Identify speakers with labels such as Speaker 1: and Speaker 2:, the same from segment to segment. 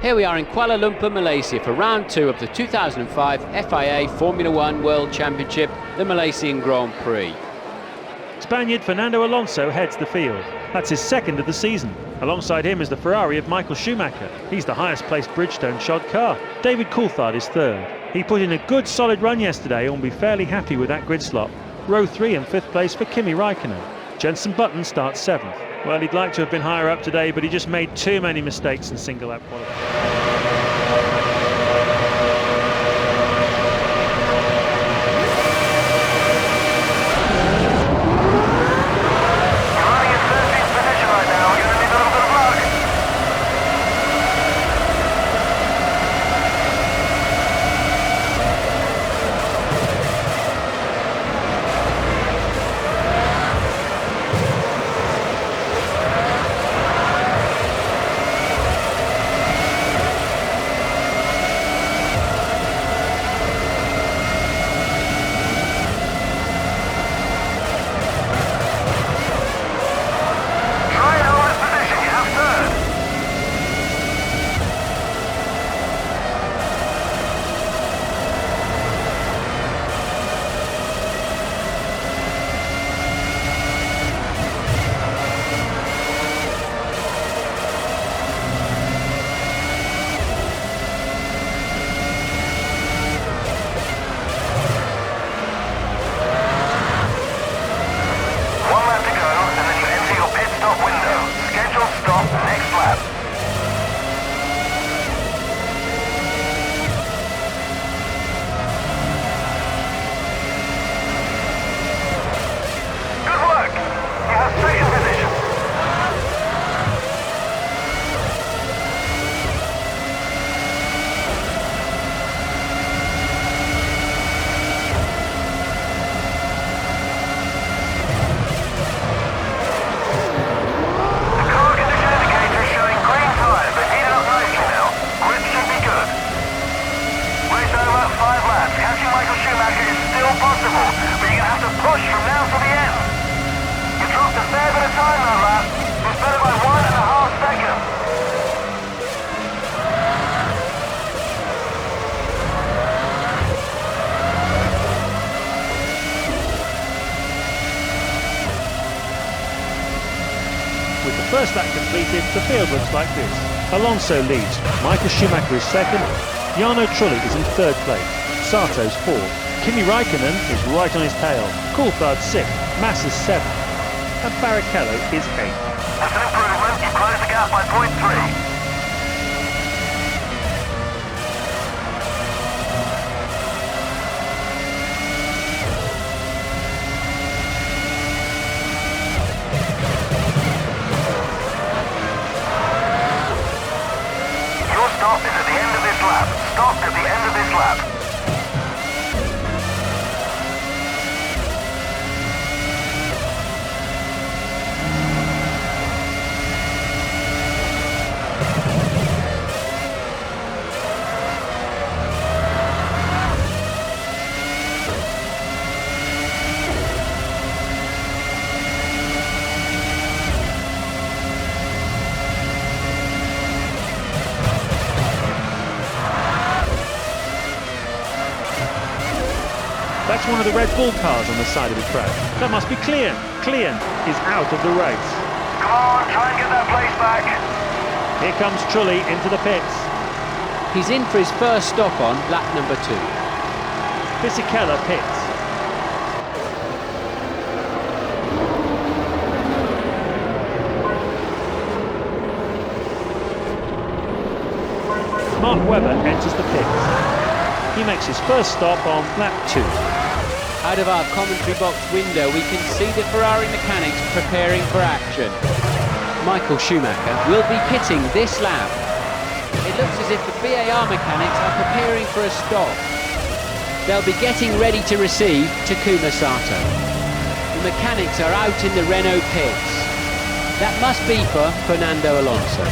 Speaker 1: Here we are in Kuala Lumpur, Malaysia for round 2 of the 2005 FIA Formula 1 World Championship, the Malaysian Grand Prix.
Speaker 2: Spaniard Fernando Alonso heads the field. That's his second of the season. Alongside him is the Ferrari of Michael Schumacher. He's the highest placed Bridgestone shod car. David Coulthard is third. He put in a good solid run yesterday and will be fairly happy with that grid slot. Row 3 and 5th place for Kimi Raikkonen. Jenson Button starts 7th. Well, he'd like to have been higher up today, but he just made too many mistakes in single lap qualifying. With the first lap completed, the field looks like this. Alonso leads, Michael Schumacher is second, Jarno Trulli is in third place, Sato's fourth, Kimi Raikkonen is right on his tail, Coulthard sixth, Massa seventh, and Barrichello is eighth.
Speaker 3: That's an improvement, you close the gap by 0.3. Stop is at the end of this lap. Stop at the end of this lap.
Speaker 2: That's one of the Red Bull cars on the side of the track. That must be Klian. Klian is out of the race.
Speaker 3: Come on, try and get that place back.
Speaker 2: Here comes Trulli into the pits.
Speaker 1: He's in for his first stop on lap number 2.
Speaker 2: Fisichella pits. Mark Webber enters the pits. He makes his first stop on lap 2.
Speaker 1: Out of our commentary box window, we can see the Ferrari mechanics preparing for action. Michael Schumacher will be pitting this lap. It looks as if the VAR mechanics are preparing for a stop. They'll be getting ready to receive Takuma Sato. The mechanics are out in the Renault pits. That must be for Fernando Alonso.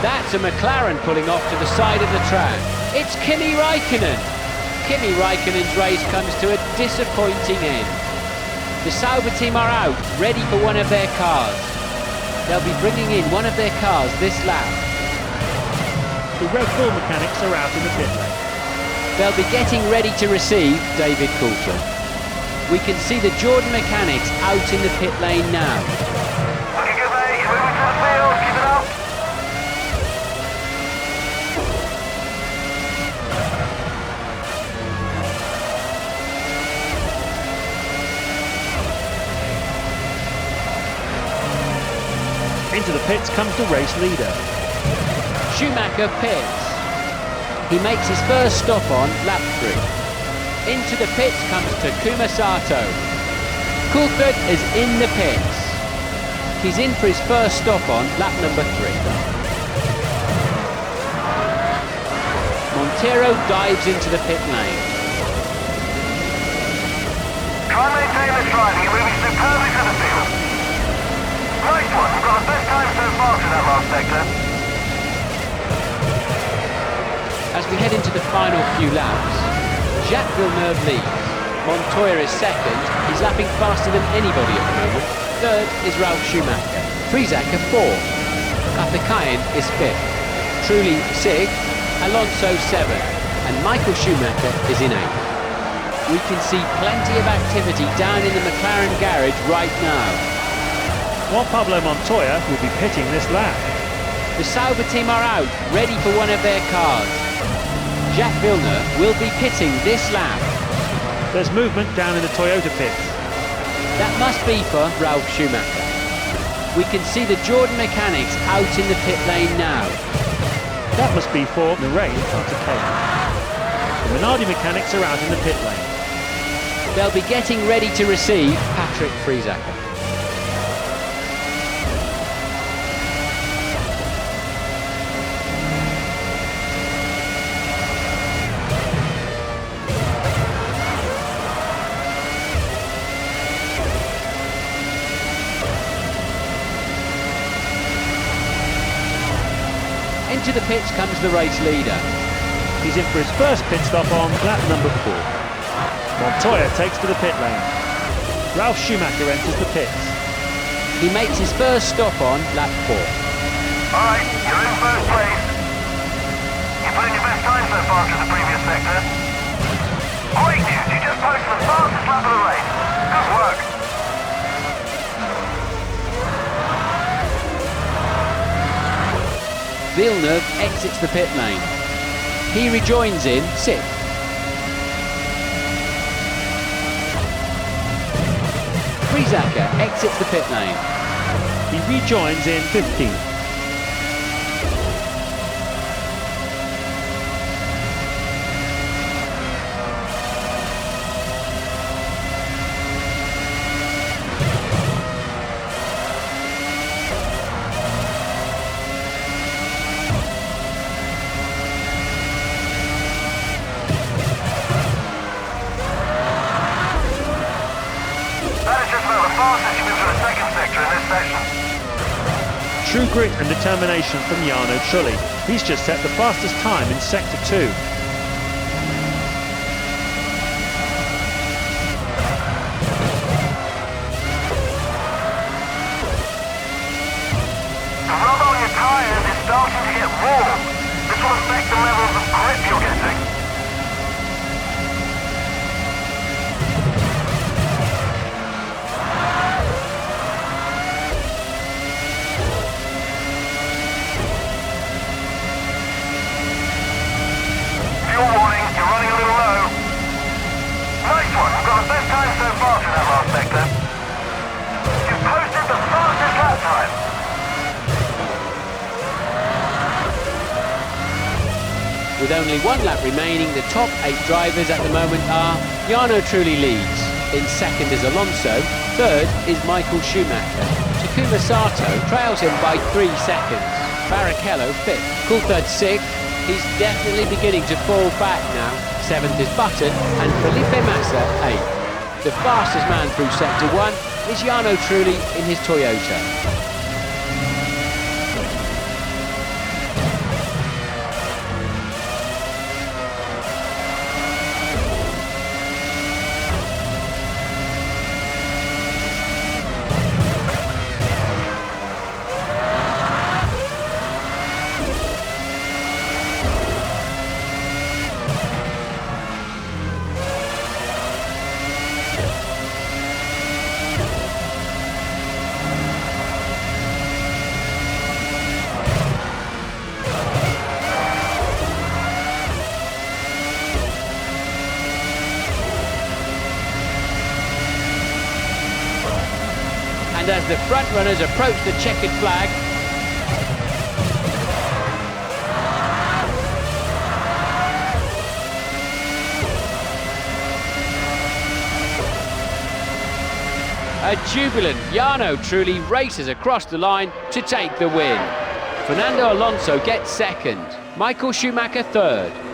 Speaker 1: That's a McLaren pulling off to the side of the track. It's Kimi Raikkonen. Kimi Raikkonen's race comes to a disappointing end. The Sauber team are out, ready for one of their cars. They'll be bringing in one of their cars this lap.
Speaker 2: The Red Bull mechanics are out in the pit lane.
Speaker 1: They'll be getting ready to receive David Coulthard. We can see the Jordan mechanics out in the pit lane now.
Speaker 3: Looking good, mate. You're moving to the field. Keep it up.
Speaker 2: Into the pits comes the race leader.
Speaker 1: Schumacher pits. He makes his first stop on lap 3. Into the pits comes Takuma Sato. Coulthard is in the pits. He's in for his first stop on lap number 3. Montero dives into the pit lane.
Speaker 3: Try and maintain this driving. You're moving superbly to the field. Nice one. We've got the best time so far through that last sector.
Speaker 1: As we head into the final few laps, Jacques Villeneuve leads. Montoya is second. He's lapping faster than anybody at the moment. Third is Ralf Schumacher. Frisacker fourth. Kapikayan is fifth. Trulli sixth. Alonso seventh. And Michael Schumacher is in eighth. We can see plenty of activity down in the McLaren garage right now.
Speaker 2: While Pablo Montoya will be pitting this lap.
Speaker 1: The Sauber team are out, ready for one of their cars. Jacques Villeneuve will be pitting this lap.
Speaker 2: There's movement down in the Toyota pits.
Speaker 1: That must be for Ralf Schumacher. We can see the Jordan mechanics out in the pit lane now.
Speaker 2: That must be for Narain Carter-Kane. The Minardi mechanics are out in the pit lane.
Speaker 1: They'll be getting ready to receive Patrick Frisacker. Into the pits comes the race leader.
Speaker 2: He's in for his first pit stop on lap number 4. Montoya takes to the pit lane. Ralf Schumacher enters the pits.
Speaker 1: He makes his first stop on lap 4.
Speaker 3: Alright, you're in first place. You put in your best time so far through the previous sector. Great news, you just posted the fastest lap of the race. Good work.
Speaker 1: Villeneuve exits the pit lane. He rejoins in 6th. Frisacker exits the pit lane.
Speaker 2: He rejoins in 15th. True grit and determination from Jarno Trulli. He's just set the fastest time in Sector 2.
Speaker 3: The rubber on your tyres is starting to get warm. This will affect the levels of grip you're getting. Fuel warning, you're running a little low. Nice one, we've got the best time so far through that last sector. You've posted the fastest lap time.
Speaker 1: With only one lap remaining, the top 8 drivers at the moment are Jarno Trulli leads. In second is Alonso. Third is Michael Schumacher. Takuma Sato trails him by 3 seconds. Barrichello 5th. Coulthard 6th. He's definitely beginning to fall back now. 7th is Button and Felipe Massa 8th. The fastest man through Sector 1 is Jarno Trulli in his Toyota. And as the front runners approach the checkered flag, a jubilant Jarno Trulli races across the line to take the win. Fernando Alonso gets second, Michael Schumacher third.